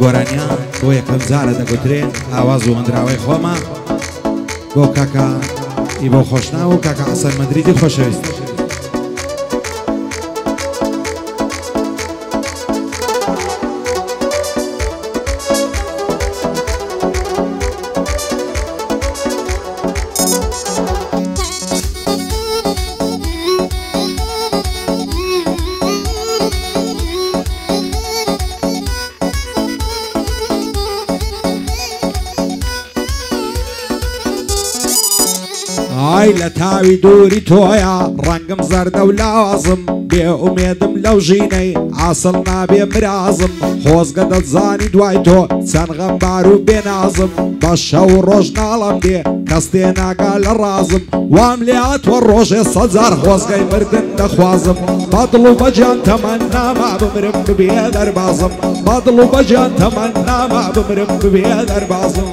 گۆرانیان بۆ یەکەم جارە دەگوترێن ئاواز و هەندراوەی خۆمە بۆ کاکە ئیبۆ خۆشناو و کاکە حەسەن مەدریدی خۆشەویست. ئای لە تاوی دووری تۆیە ڕەنگم زەردە و لاوازم بێ ئومێدم لەو ژینەی عاسڵ نابێ مرازم خۆزگە دەتزانی دوای تۆ چەند غەمبار و بێنازم بە شەو ڕۆژ ناڵم دێ کەس تێ ناگا لە ڕازم وام لێ هاتووە ڕۆژێ سەجار خۆزگەی مردن دەخوازم بەدڵ و بەجان تەمەناما بمرم ببێ دەربازم بەدڵ و بەجان تەمەناما بمرم ببێ دەربازم.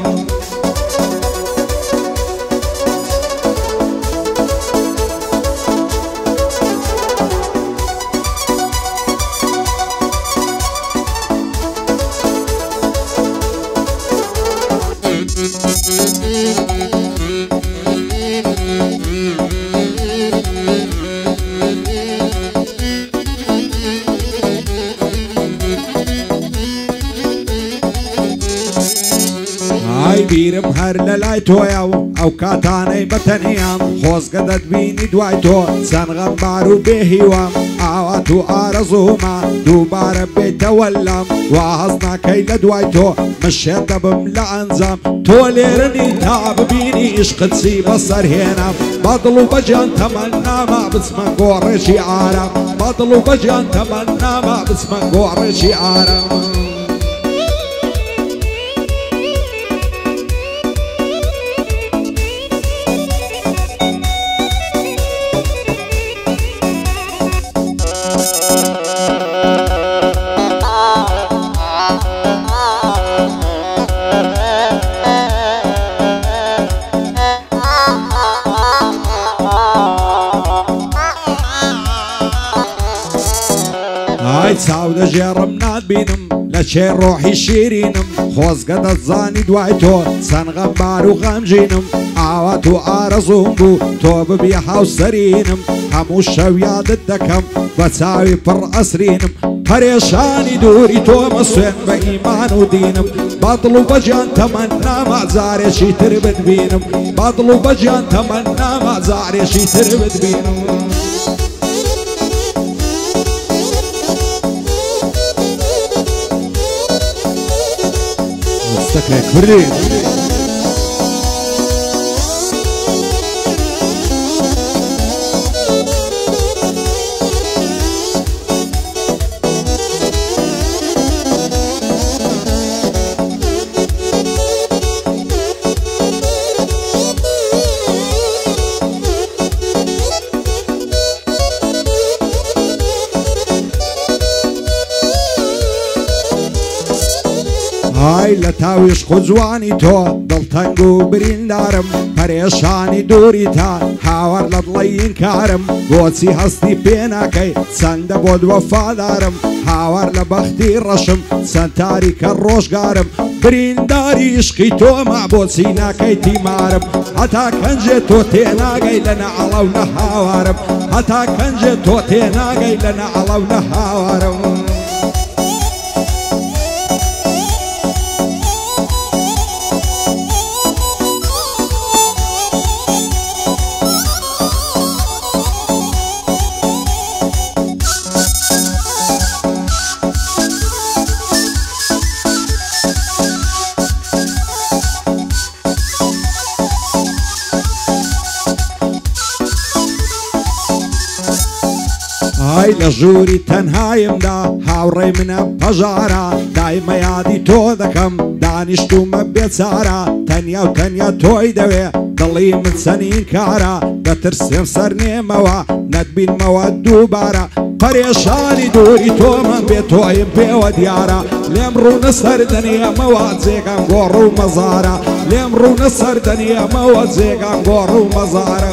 بیرم هەر لە لای تۆیە و ئەو کاتانەی بەتەنیام خۆزگە دەتبینی دوای تۆ چەند غەمبار و بێهیوام ئاوات و ئارەزوومە دووبارە بێتەوە لام وا هەز ناکەی لە دوای تۆ مشێت دەبم لە ئەنجام تۆ لێرنی تا ببینی عشقت چی بەسەرهێنام بەدڵ و بەجان تەمەناما بچمە گۆڕێکی ئارام بەدڵ و بەجان تەمەناما بچمە گۆڕێکی ئارام. چاو دەژێڕم ناتبینم لە چێ ڕۆحی شیرینم خۆزگە دەتزانی دوای تۆ چەند غەمبار و غەمژینم ئاوات و ئارەزوم بوو تۆ ببی هاوسەرینم هەموو شەو یادت دەکەم بە چاوی پڕ ئەسرینم پەرێشانی دووری تۆمە سوێن بە ئیمان و دینم بەدڵ و بەجان تەمەناما جارێکی تر بتبینم بەدڵ و بەجان تەمەناما جارێکی تر بتبینم. Sakre kurri. ئای لە تاویش خوجوانی تۆ دڵتەنگ و بریندارم پەرێشانی دووری تا هاوار لە دڵی کارم بۆچی هەستی پێ ناکەی چەندە بۆ وەفادارم هاوار لە بەختی ڕەشم چەند تاریکە ڕۆژگارم برینداری عشقی تۆمە بۆچی ناکەی تیمارم هەتا کەنجێ تۆ تێناگەی لە نەعەڵە و نە هاوارم هەتا کەنجێ تۆ تێناگەی لە نەعەڵە و نە هاوارم. ئای لە ژووری تەنهایمدا هاوڕێی منە پەژارە دایمە یادی تۆ دەکەم دانیشتومە بێچارە تەنیا و تەنیا تۆی دەوێ دڵی من چەنین کارە دەترسێم سەر نێمەوە نەتبینمەوە دووبارە پەرێشانی دووری تۆمە بێ تۆیم پێوە دیارە لێم ڕوونە سەردەنیەمەوە جێگام گۆڕ و مەزارە لێم ڕوونە سەردەنیەمەوە جێگام گۆڕ و مەزارە.